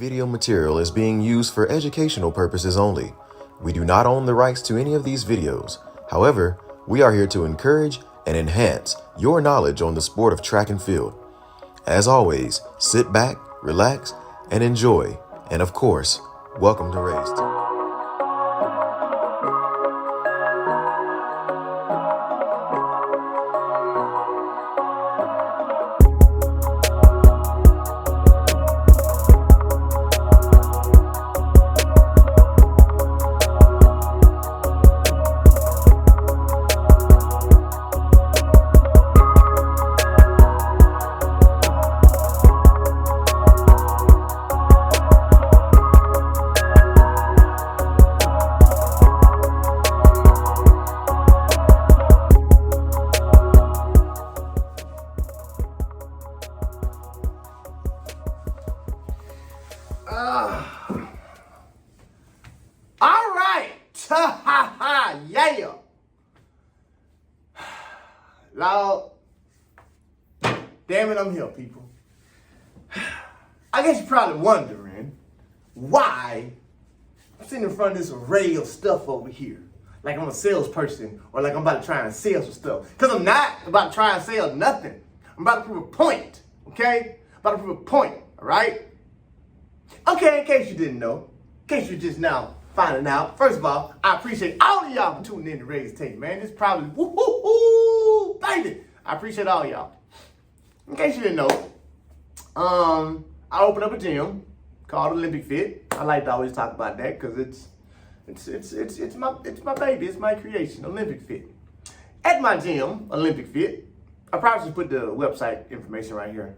video material is being used for educational purposes only. We do not own the rights to any of these videos. However, we are here to encourage and enhance your knowledge on the sport of track and field. As always, sit back, relax, and enjoy. And of course, welcome to Raised. All right. Yeah. Lord, damn it, I'm here, people. I guess you're probably wondering why I'm sitting in front of this array of stuff over here. Like I'm a salesperson or like I'm about to try and sell some stuff. Because I'm not about to try and sell nothing. I'm about to prove a point, okay? About to prove a point, all right? Okay, in case you didn't know, in case you're just now finding out, first of all, I appreciate all of y'all for tuning in to Raised Tape, man. This probably, woo, baby. I appreciate all y'all. In case you didn't know, I opened up a gym called Olympic Fit. I like to always talk about that because it's my baby, it's my creation, Olympic Fit. At my gym, Olympic Fit, I probably should put the website information right here.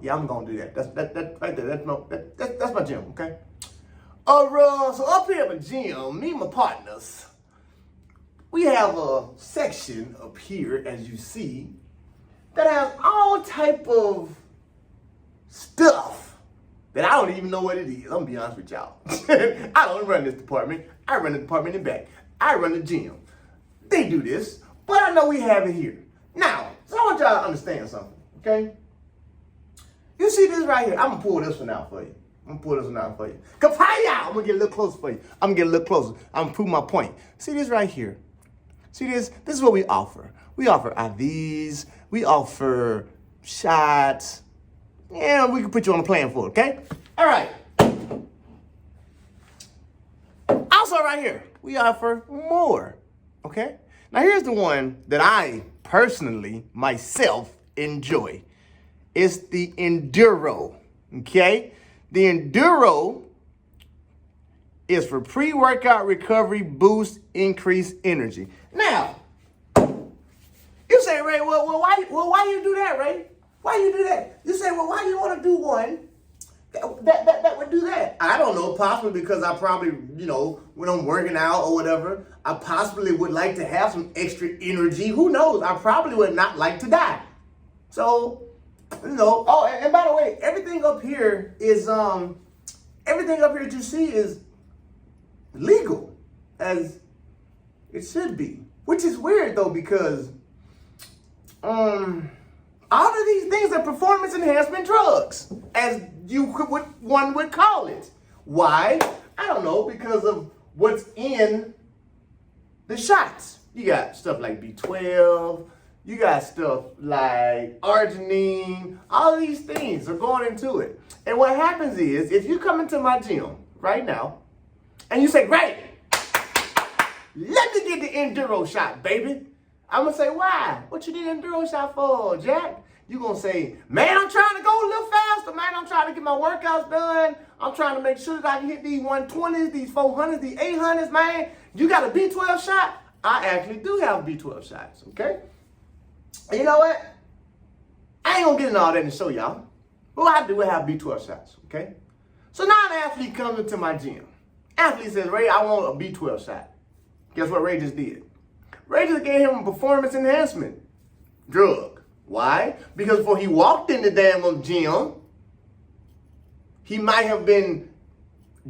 Yeah, I'm gonna do that. That's right there. That's my gym, okay? So up here at my gym, me and my partners, we have a section up here, as you see, that has all type of stuff that I don't even know what it is. I'm gonna be honest with y'all. I don't run this department. I run the department in the back. I run the gym. They do this, but I know we have it here. Now, so I want y'all to understand something, okay? You see this right here? I'm gonna pull this one out for you. I'm gonna get a little closer for you. I'm gonna prove my point. See this right here? See this? This is what we offer. We offer IVs. We offer shots. Yeah, we can put you on a plan for it, okay? All right. Also right here, we offer more, okay? Now here's the one that I personally, myself, enjoy. It's the Enduro, okay? The Enduro is for pre-workout recovery, boost, increase energy. Now, you say, Ray, well, why you do that, Ray? Why you do that? You say, well, why do you want to do one that would do that? I don't know, possibly because I probably, when I'm working out or whatever, I possibly would like to have some extra energy. Who knows? I probably would not like to die. So, oh, and by the way, everything up here that you see is legal, as it should be. Which is weird though, because all of these things are performance enhancement drugs, as one would call it. Why? I don't know, because of what's in the shots. You got stuff like B12. You got stuff like arginine. All of these things are going into it. And what happens is, if you come into my gym right now, and you say, great, let me get the Enduro shot, baby. I'm going to say, why? What you need an Enduro shot for, Jack? You're going to say, man, I'm trying to go a little faster, man. I'm trying to get my workouts done. I'm trying to make sure that I can hit these 120s, these 400s, these 800s, man. You got a B12 shot? I actually do have B12 shots, okay? And you know what? I ain't gonna get into all that and show y'all. But I do have B12 shots, okay? So now an athlete comes into my gym. Athlete says, Ray, I want a B12 shot. Guess what Ray just did? Ray just gave him a performance enhancement drug. Why? Because before he walked in the damn gym, he might have been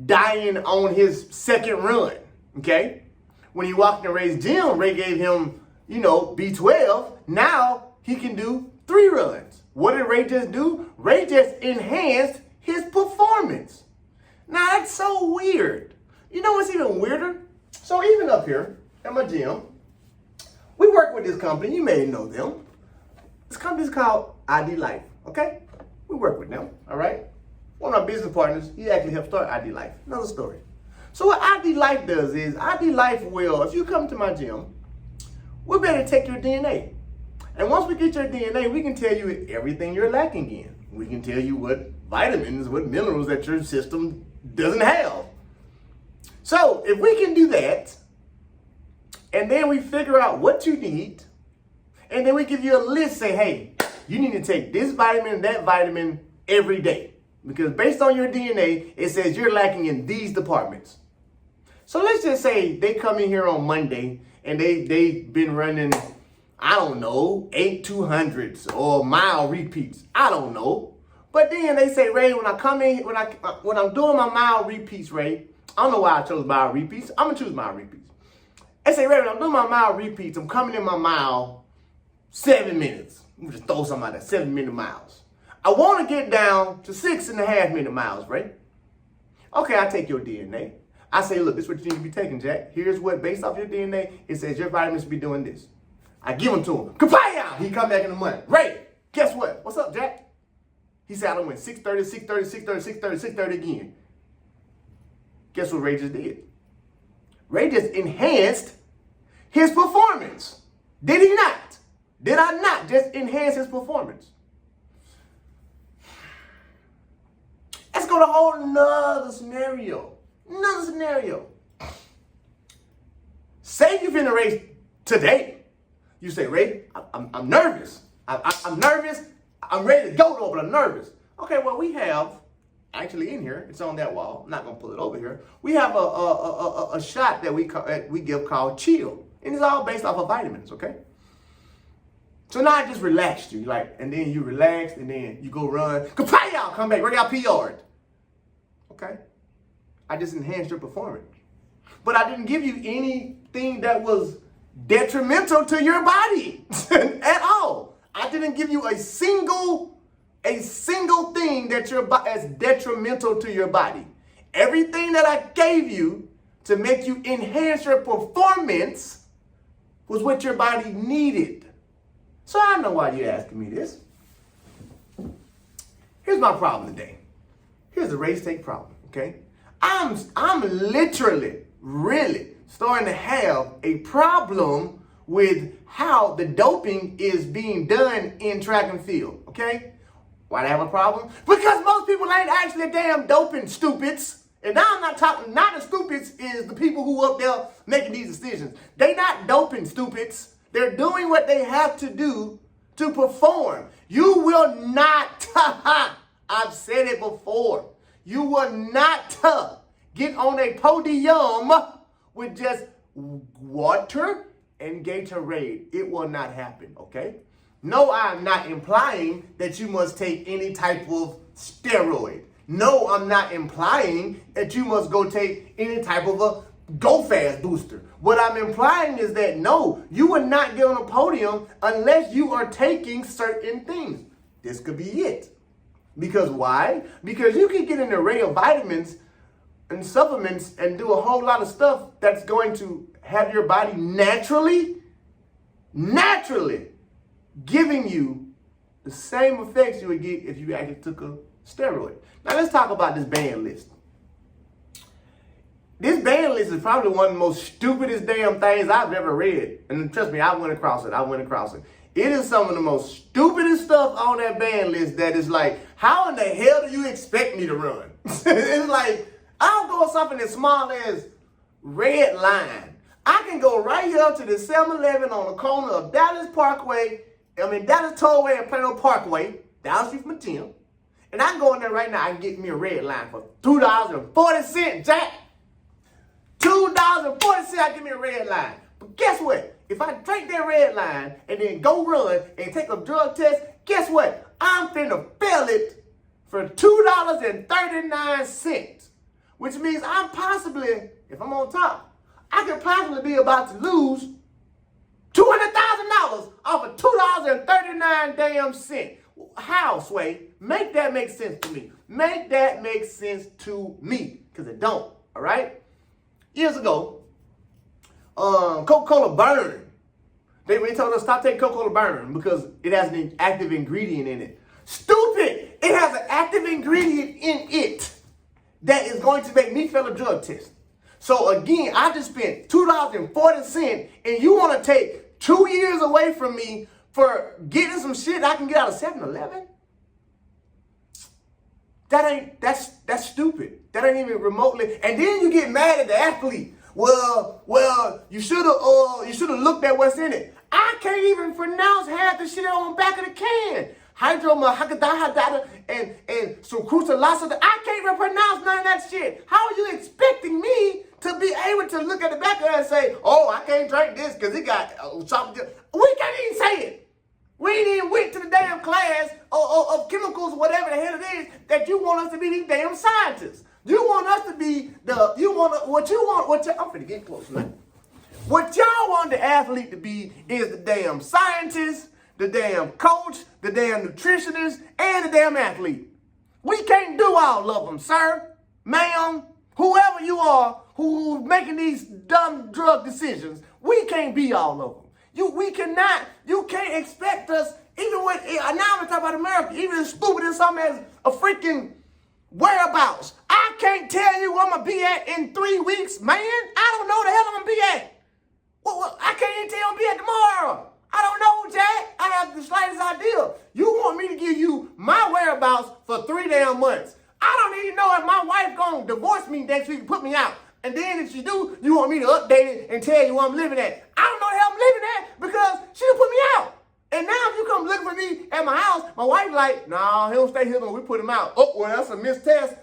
dying on his second run, okay? When he walked in Ray's gym, Ray gave him, B12. Now he can do 3 runs. What did Ray just do? Ray just enhanced his performance. That's so weird. You know what's even weirder? So even up here at my gym, we work with this company. You may know them. This company is called ID Life, okay? We work with them, all right? One of our business partners, he actually helped start ID Life. Another story. So what ID Life does is, ID Life will, if you come to my gym, we're better take your DNA. And once we get your DNA, we can tell you everything you're lacking in. We can tell you what vitamins, what minerals that your system doesn't have. So if we can do that, and then we figure out what you need, and then we give you a list, say, hey, you need to take this vitamin and that vitamin every day. Because based on your DNA, it says you're lacking in these departments. So let's just say they come in here on Monday and they've been running, I don't know, 8 200s or mile repeats. I don't know. But then they say, Ray, when I come in, when I'm doing my mile repeats, Ray, I don't know why I chose mile repeats. I'm gonna choose mile repeats. They say, Ray, when I'm doing my mile repeats, I'm coming in my mile 7 minutes. Let me just throw something out there, 7-minute miles. I want to get down to 6.5-minute miles, Ray. Okay, I take your DNA. I say, look, this is what you need to be taking, Jack. Here's what, based off your DNA, it says your vitamins be doing this. I give them to him. Kapaya! He come back in the morning. Ray, guess what? What's up, Jack? He said, I done went 6:30, 6:30, 6:30, 6:30, 6:30 again. Guess what Ray just did? Ray just enhanced his performance. Did he not? Did I not just enhance his performance? Let's go to a whole nother scenario. Say you've been in a race today. You say, Ray, I'm nervous. I'm nervous. I'm ready to go though, but I'm nervous. Okay, well, we have, actually in here, it's on that wall. I'm not going to pull it over here. We have a shot that we give called Chill. And it's all based off of vitamins, okay? So now I just relaxed you, like, and then you relax, and then you go run. Kapaya! Come back, ready out PR'd. Okay? I just enhanced your performance. But I didn't give you anything that was detrimental to your body at all. I didn't give you a single thing that's detrimental to your body. Everything that I gave you to make you enhance your performance was what your body needed. So I know why you're asking me this. Here's my problem today. Here's the race take problem, okay? I'm literally, really starting to have a problem with how the doping is being done in track and field, okay? Why do I have a problem? Because most people ain't actually damn doping, stupids. And now I'm not talking, not the stupids is the people who up there making these decisions. They not doping, stupids. They're doing what they have to do to perform. You will not, I've said it before, you will not get on a podium with just water and Gatorade. It will not happen, okay? No, I'm not implying that you must take any type of steroid. No, I'm not implying that you must go take any type of a go fast booster. What I'm implying is that no, you would not get on a podium unless you are taking certain things. This could be it. Because why? Because you can get an array of vitamins and supplements and do a whole lot of stuff that's going to have your body naturally giving you the same effects you would get if you actually took a steroid. Now let's talk about this ban list. This ban list is probably one of the most stupidest damn things I've ever read. And trust me, I went across it. It is some of the most stupidest stuff on that ban list that is like, how in the hell do you expect me to run? It's like, I'll go with something as small as red line. I can go right here up to the 7-Eleven on the corner of Dallas Tollway and Plano Parkway, down street from 10. And I can go in there right now, I can get me a red line for $2.40, Jack. $2.40, I give me a red line. But guess what? If I drink that red line and then go run and take a drug test, guess what? I'm finna fail it for $2.39, which means I'm possibly, if I'm on top, I could possibly be about to lose $200,000 off of $2.39 damn cent. How, Sway? Make that make sense to me. Make that make sense to me, because it don't, all right? Years ago, Coca-Cola burned. They told us stop taking Coca-Cola burn because it has an active ingredient in it. Stupid! It has an active ingredient in it that is going to make me fail a drug test. So again, I just spent $2.40 and you want to take 2 years away from me for getting some shit I can get out of 7-Eleven? That's stupid. That ain't even remotely. And then you get mad at the athlete. Well, you should have looked at what's in it. I can't even pronounce half the shit on the back of the can. Hydromahakadahadada and sucrutalasa. I can't even pronounce none of that shit. How are you expecting me to be able to look at the back of it and say, oh, I can't drink this because it got something. We can't even say it. We ain't even went to the damn class of chemicals or whatever the hell it is that you want us to be these damn scientists. You want us to be I'm finna get close now. What y'all want the athlete to be is the damn scientist, the damn coach, the damn nutritionist, and the damn athlete. We can't do all of them, sir, ma'am, whoever you are who's making these dumb drug decisions. We can't be all of them. You can't expect us, even with, now I'm gonna talk about America, even as stupid as something as a freaking whereabouts. I can't tell you where I'm gonna be at in 3 weeks, man. I don't know the hell I'm gonna be at. Well, I can't even tell you I'm gonna be at tomorrow. I don't know, Jack. I have the slightest idea. You want me to give you my whereabouts for 3 damn months. I don't even know if my wife gonna divorce me next week and put me out. And then if she do, you want me to update it and tell you where I'm living at. I don't know where I'm living at because she done put me out. And now if you come looking for me at my house, my wife like, nah, he don't stay here when we put him out. Oh, well, that's a missed test.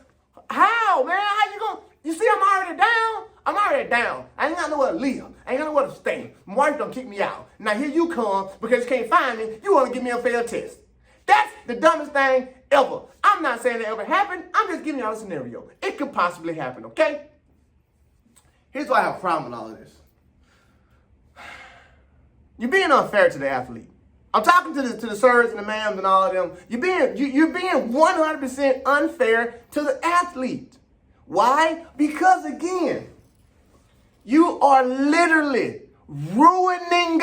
How, man? How you gonna? You see, I'm already down. I'm already down. I ain't got nowhere to live. I ain't got nowhere to stay. My wife done kick me out. Now here you come because you can't find me. You want to give me a failed test. That's the dumbest thing ever. I'm not saying it ever happened. I'm just giving y'all a scenario. It could possibly happen, okay? Here's why I have a problem with all of this. You're being unfair to the athlete. I'm talking to the sirs and the ma'ams and all of them. You're being 100% unfair to the athlete. Why? Because again, you are literally ruining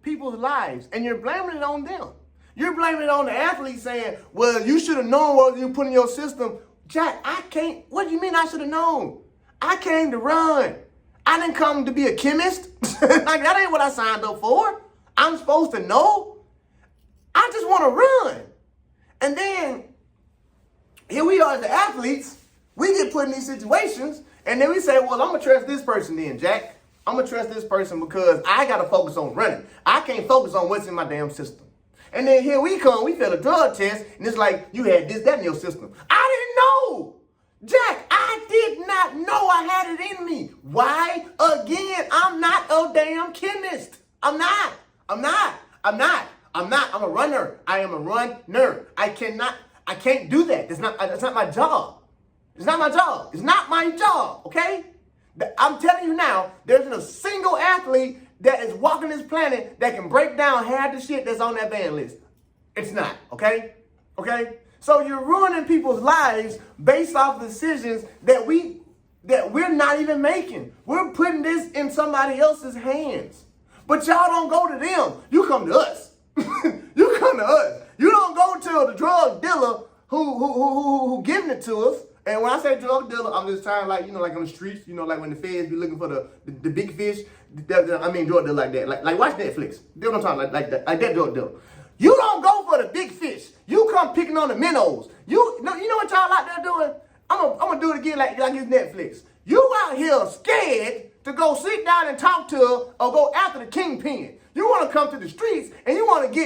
people's lives, and you're blaming it on them. You're blaming it on the athlete, saying, "Well, you should have known what you put in your system." Jack, I can't. What do you mean I should have known? I came to run. I didn't come to be a chemist. Like, that ain't what I signed up for. I'm supposed to know. I just want to run. And then, here we are as the athletes. We get put in these situations. And then we say, well, I'm going to trust this person then, Jack. I'm going to trust this person because I got to focus on running. I can't focus on what's in my damn system. And then here we come. We fail a drug test. And it's like, you had this, that in your system. I didn't know. Jack, I did not know I had it in me. Why? Again, I'm not a damn chemist. I'm not. I'm a runner. I am a runner. I can't do that. That's not my job. It's not my job. It's not my job, okay? I'm telling you now, there's not a single athlete that is walking this planet that can break down half the shit that's on that band list. It's not, okay? Okay? So you're ruining people's lives based off decisions that we're not even making. We're putting this in somebody else's hands. But y'all don't go to them. You come to us. You come to us. You don't go to the drug dealer who giving it to us. And when I say drug dealer, I'm just trying like on the streets, like when the feds be looking for the big fish. I mean drug dealer like that. Like watch Netflix. You know what I'm talking like that drug dealer. You don't go for the big fish. You come picking on the minnows. You know what y'all out there doing? I'm gonna do it again like it's Netflix. You out here scared to go sit down and talk to or go after the kingpin. You want to come to the streets and you want to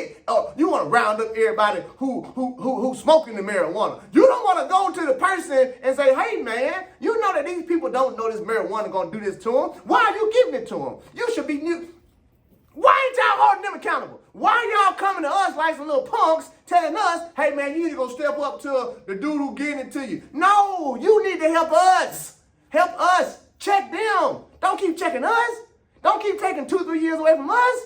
round up everybody who's smoking the marijuana. You don't want to go to the person and say, hey man, you know that these people don't know this marijuana gonna do this to them. Why are you giving it to them? You should be Why ain't y'all holding them accountable? Why y'all coming to us like some little punks telling us, hey man, you need to go step up to the dude who getting it to you? No, you need to help us. Help us. Check them. Don't keep checking us. Don't keep taking 2-3 years away from us.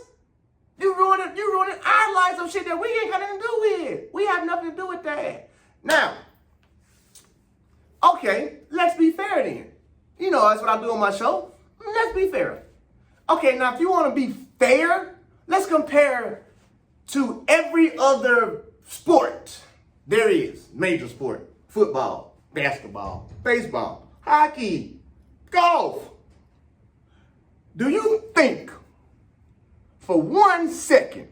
You ruining our lives of shit that we ain't got nothing to do with. We have nothing to do with that. Now, okay, let's be fair then. You know, that's what I do on my show. Let's be fair. Okay, now if you want to be fair, let's compare to every other sport there is. Major sport. Football, basketball, baseball, hockey, golf. Do you think for 1 second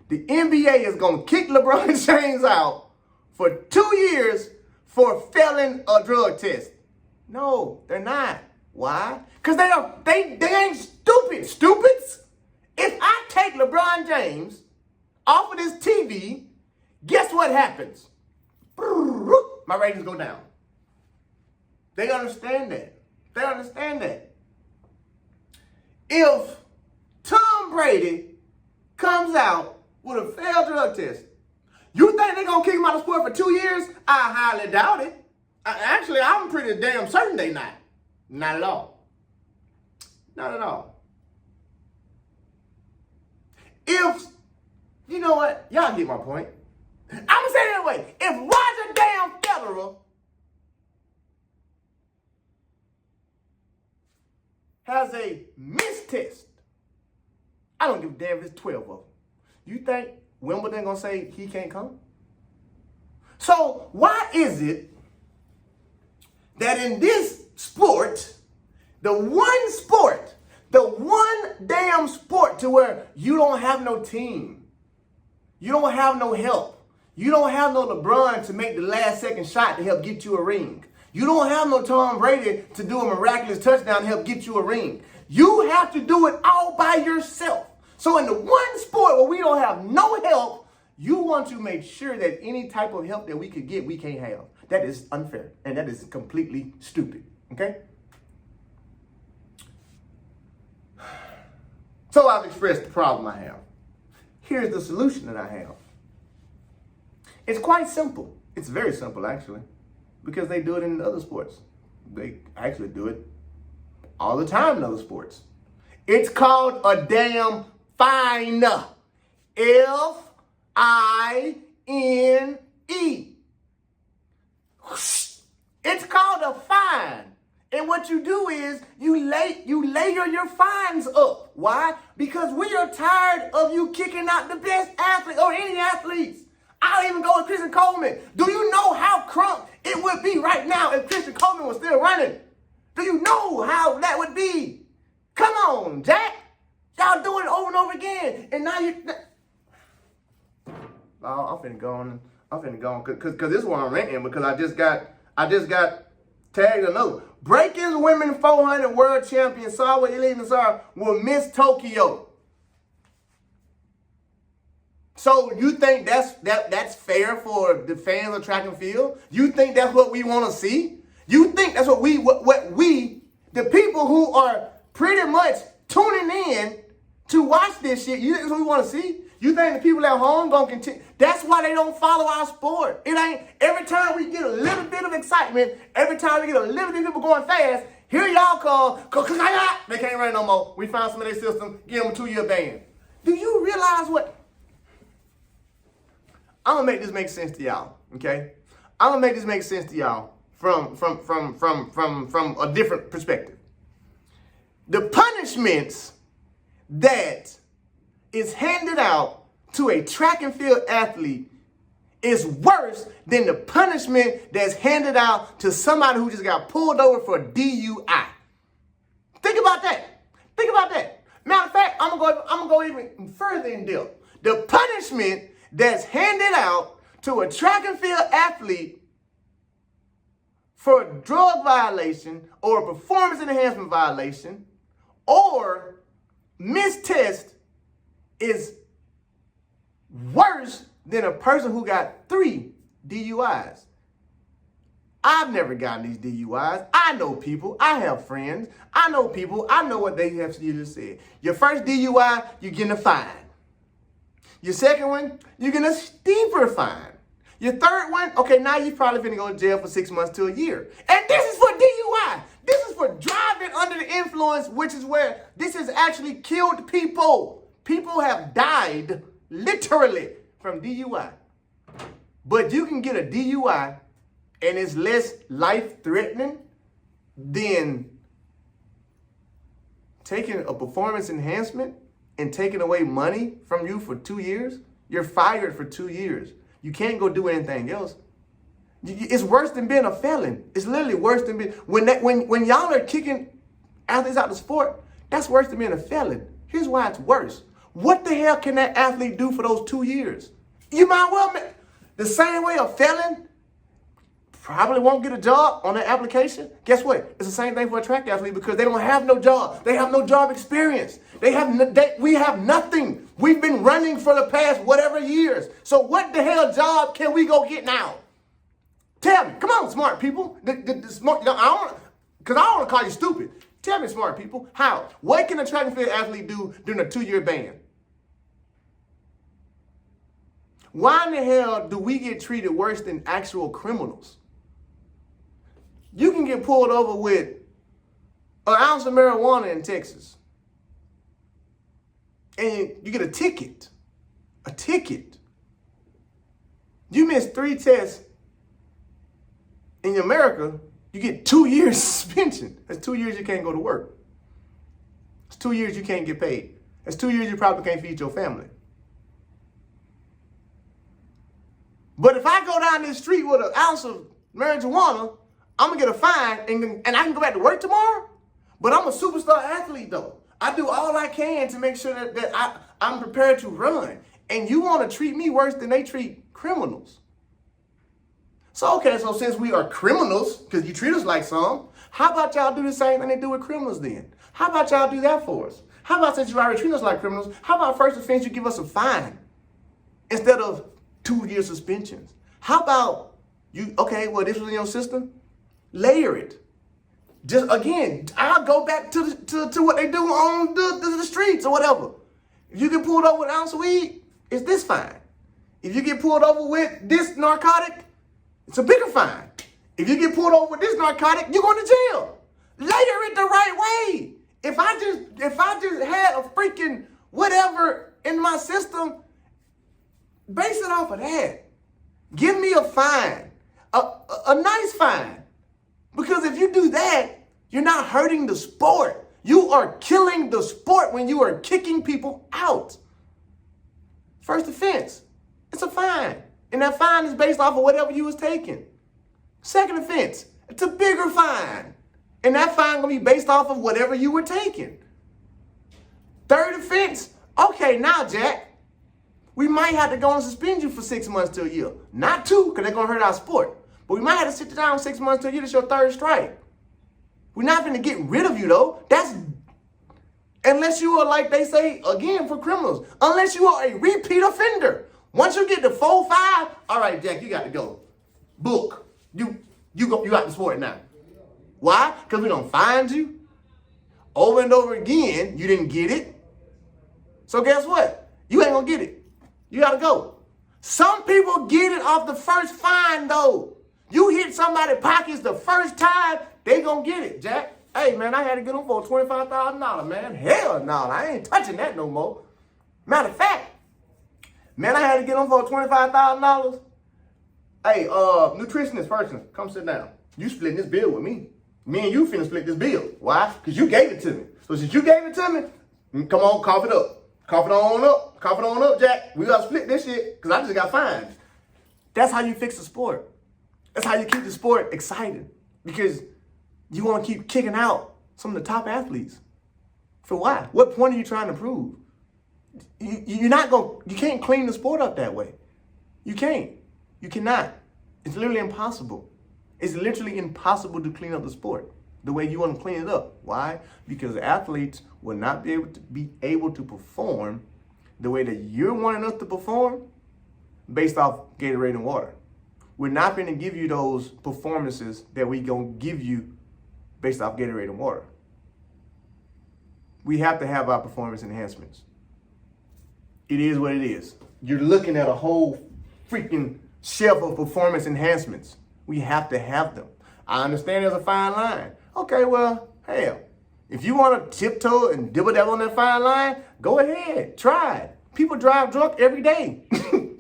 the NBA is going to kick LeBron James out for 2 years for failing a drug test? No, they're not. Why? Because they ain't stupid. Stupids. If I take LeBron James off of this TV, guess what happens? My ratings go down. They understand that. They understand that. If Tom Brady comes out with a failed drug test, you think they're going to kick him out of sport for 2 years? I highly doubt it. Actually, I'm pretty damn certain they not. Not at all. Not at all. If, you know what? Y'all get my point. I'm going to say it that way. If Roger damn Federer has a mistest, I don't give a damn if it's 12 of them. You think Wimbledon going to say he can't come? So why is it that in this sport, the one damn sport to where you don't have no team, you don't have no help, you don't have no LeBron to make the last second shot to help get you a ring, you don't have no Tom Brady to do a miraculous touchdown to help get you a ring, you have to do it all by yourself. So in the one sport where we don't have no help, you want to make sure that any type of help that we could get, we can't have. That is unfair, and that is completely stupid, okay? So I've expressed the problem I have. Here's the solution that I have. It's quite simple. It's very simple, actually, because they do it in other sports. They actually do it all the time in other sports. It's called a damn fine. F-I-N-E. It's called a fine. And what you do is you layer your fines up. Why? Because we are tired of you kicking out the best athlete or any athletes. I'll even go with Christian Coleman. Do you know how crunk it would be right now if Christian Coleman was still running? Do you know how that would be? Come on, Jack. Y'all doing it over and over again. And now you... I'm finna go on because this is where I'm ranting because I just got tagged a note. Breaking women 400 world champion Sawa Ilimanasar will miss Tokyo. So you think that's fair for the fans of track and field? You think that's what we want to see? You think that's what we the people who are pretty much tuning in to watch this shit, you think that's what we want to see? You think the people at home gonna continue? That's why they don't follow our sport. It ain't every time we get a little bit of excitement, every time we get a little bit of people going fast, here y'all come, they can't run no more. We found some of their system, give them a 2-year ban. Do you realize what? I'm gonna make this make sense to y'all, okay? I'm gonna make this make sense to y'all from a different perspective. The punishments that is handed out to a track and field athlete is worse than the punishment that's handed out to somebody who just got pulled over for a DUI. Think about that. Think about that. Matter of fact, I'm gonna go even further in depth. The punishment that's handed out to a track and field athlete for a drug violation or a performance enhancement violation or missed test is worse than a person who got 3 DUIs. I've never gotten these DUIs. I know people. I have friends. I know people. I know what they have to just said. Your first DUI, you're getting a fine. Your second one, you're getting a steeper fine. Your third one, okay, now you're probably going to go to jail for 6 months to a year. And this is for DUI. This is for driving under the influence, which is where this has actually killed people. People have died literally from DUI. But you can get a DUI and it's less life-threatening than taking a performance enhancement and taking away money from you for 2 years. You're fired for 2 years. You can't go do anything else. It's worse than being a felon. It's literally worse than being, when y'all are kicking athletes out of the sport, that's worse than being a felon. Here's why it's worse. What the hell can that athlete do for those 2 years? You might well, the same way a felon probably won't get a job on their application. Guess what? It's the same thing for a track athlete because they don't have no job. They have no job experience. We have nothing. We've been running for the past whatever years. So what the hell job can we go get now? Tell me. Come on, smart people. The smart, because I don't want to call you stupid. Tell me, smart people, how? What can a track and field athlete do during a 2-year ban? Why in the hell do we get treated worse than actual criminals? You can get pulled over with an ounce of marijuana in Texas. And you get a ticket. A ticket. You miss 3 tests in America, you get 2 years suspension. That's 2 years you can't go to work. It's 2 years you can't get paid. That's 2 years you probably can't feed your family. But if I go down this street with an ounce of marijuana, I'm going to get a fine and I can go back to work tomorrow? But I'm a superstar athlete, though. I do all I can to make sure that I'm prepared to run. And you want to treat me worse than they treat criminals. So, okay, so since we are criminals, because you treat us like some, how about y'all do the same thing they do with criminals then? How about y'all do that for us? How about since you already treat us like criminals, how about first offense you give us a fine instead of 2-year suspensions? How about okay, well, this was in your system? Layer it. Just, again, I'll go back to what they do on the streets or whatever. If you get pulled over with an ounce of weed, it's this fine. If you get pulled over with this narcotic, it's a bigger fine. If you get pulled over with this narcotic, you're going to jail. Layer it the right way. If I just had a freaking whatever in my system, base it off of that. Give me a fine, a nice fine. Because if you do that, you're not hurting the sport. You are killing the sport when you are kicking people out. First offense, it's a fine. And that fine is based off of whatever you was taking. Second offense, it's a bigger fine. And that fine gonna be based off of whatever you were taking. Third offense, okay, now Jack, we might have to go and suspend you for 6 months to a year. Not 2, because they're gonna hurt our sport. But we might have to sit you down 6 months to a year. That's your 3rd strike. We're not gonna get rid of you though. That's unless you are, like they say, again, for criminals, unless you are a repeat offender. Once you get to 4, 5, all right, Jack, you got to go. Book. You got the sport now. Why? Because we don't find you. Over and over again, you didn't get it. So guess what? You ain't gonna get it. You gotta go. Some people get it off the first fine though. You hit somebody's pockets the first time, they gonna get it, Jack. Hey man, I had to get them for $25,000, man. Hell no, I ain't touching that no more. Matter of fact, man, I had to get them for $25,000. Hey, nutritionist person, come sit down. You splitting this bill with me. Me and you finna split this bill. Why? Because you gave it to me. So since you gave it to me, come on, cough it up. Cough it on up. Cough it on up, Jack. We gotta split this shit because I just got fined. That's how you fix the sport. That's how you keep the sport exciting. Because you want to keep kicking out some of the top athletes. For why? What point are you trying to prove? You can't clean the sport up that way. You can't. You cannot. It's literally impossible. It's literally impossible to clean up the sport the way you want to clean it up. Why? Because athletes will not be able to perform the way that you're wanting us to perform based off Gatorade and water. We're not going to give you those performances that we're going to give you based off Gatorade and water. We have to have our performance enhancements. It is what it is. You're looking at a whole freaking shelf of performance enhancements. We have to have them. I understand there's a fine line. Okay, well, hell, If you want to tiptoe and dibble-dabble on that fine line, go ahead. Try it. People drive drunk every day.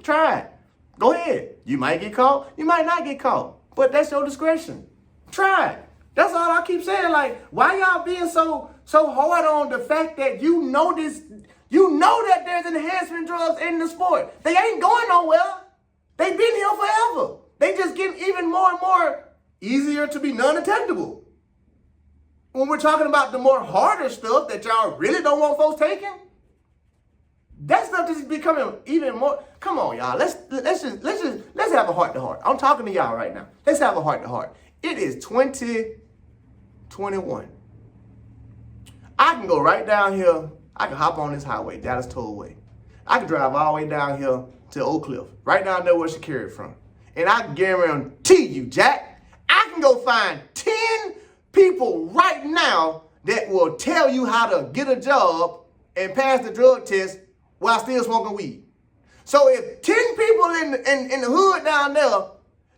Try it. Go ahead. You might get caught. You might not get caught. But that's your discretion. Try it. That's all I keep saying. Like, why y'all being so hard on the fact that you know this? You know that there's enhancement drugs in the sport. They ain't going nowhere. They've been here forever. They just get even more and more easier to be non-detectable. When we're talking about the more harder stuff that y'all really don't want folks taking, that stuff is becoming even more. Come on, y'all. Let's have a heart to heart. I'm talking to y'all right now. Let's have a heart to heart. It is 2021. I can go right down here. I can hop on this highway, Dallas Tollway. I can drive all the way down here to Oak Cliff, right down there where Sha'Carri from. And I can guarantee you, Jack, I can go find 10 people right now that will tell you how to get a job and pass the drug test while still smoking weed. So if 10 people in the hood down there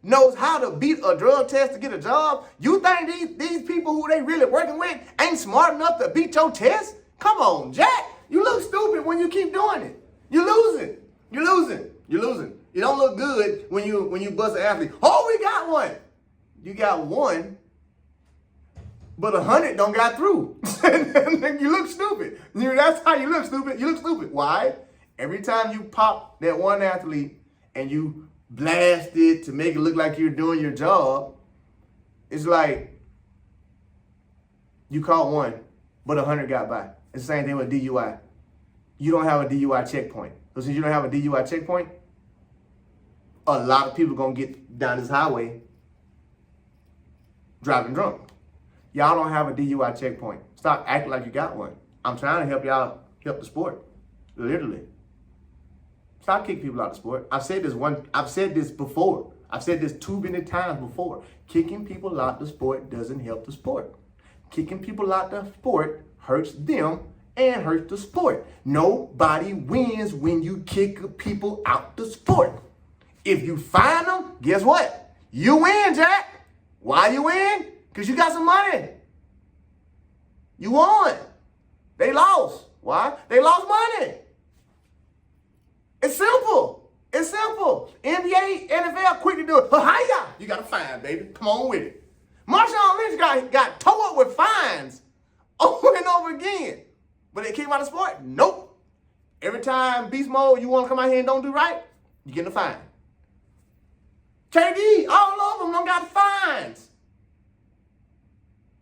knows how to beat a drug test to get a job, you think these people who they really working with ain't smart enough to beat your test? Come on, Jack. You look stupid when you keep doing it. You're losing. You're losing. You're losing. You don't look good when you bust an athlete. Oh, we got one. You got one, but 100 don't got through. You look stupid. That's how you look stupid. You look stupid. Why? Every time you pop that one athlete and you blast it to make it look like you're doing your job, it's like you caught one, but 100 got by. It's the same thing with DUI. You don't have a DUI checkpoint. So since you don't have a DUI checkpoint, a lot of people going to get down this highway driving drunk. Y'all don't have a DUI checkpoint. Stop acting like you got one. I'm trying to help y'all help the sport. Literally. Stop kicking people out of the sport. I've said this before. I've said this too many times before. Kicking people out the sport doesn't help the sport. Kicking people out the sport hurts them and hurts the sport. Nobody wins when you kick people out the sport. If you fine them, guess what? You win, Jack. Why you win? Because you got some money. You won. They lost. Why? They lost money. It's simple. It's simple. NBA, NFL, quick to do it. Hiya! You got a fine, baby. Come on with it. Marshawn Lynch got towed up with fines over and over again. But they kick him out of sport? Nope. Every time beast mode, you want to come out here and don't do right, you get a fine. KD, all of them don't got fines.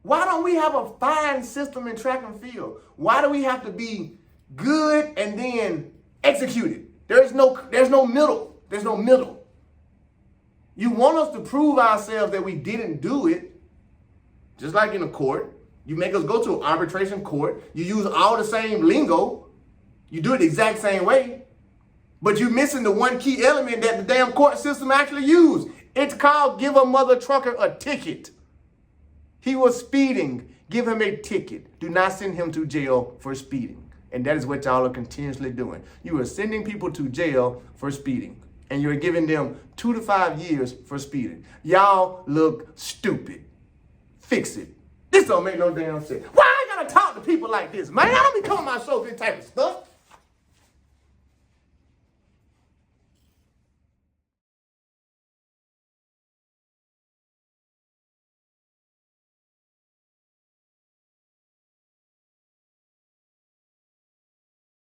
Why don't we have a fine system in track and field? Why do we have to be good and then execute it? There's no middle. There's no middle. You want us to prove ourselves that we didn't do it, just like in a court. You make us go to an arbitration court. You use all the same lingo. You do it the exact same way. But you're missing the one key element that the damn court system actually used. It's called give a mother trucker a ticket. He was speeding. Give him a ticket. Do not send him to jail for speeding. And that is what y'all are continuously doing. You are sending people to jail for speeding. And you're giving them 2 to 5 years for speeding. Y'all look stupid. Fix it. This don't make no damn sense. Why I gotta talk to people like this, man? I don't be coming on my show with this type of stuff.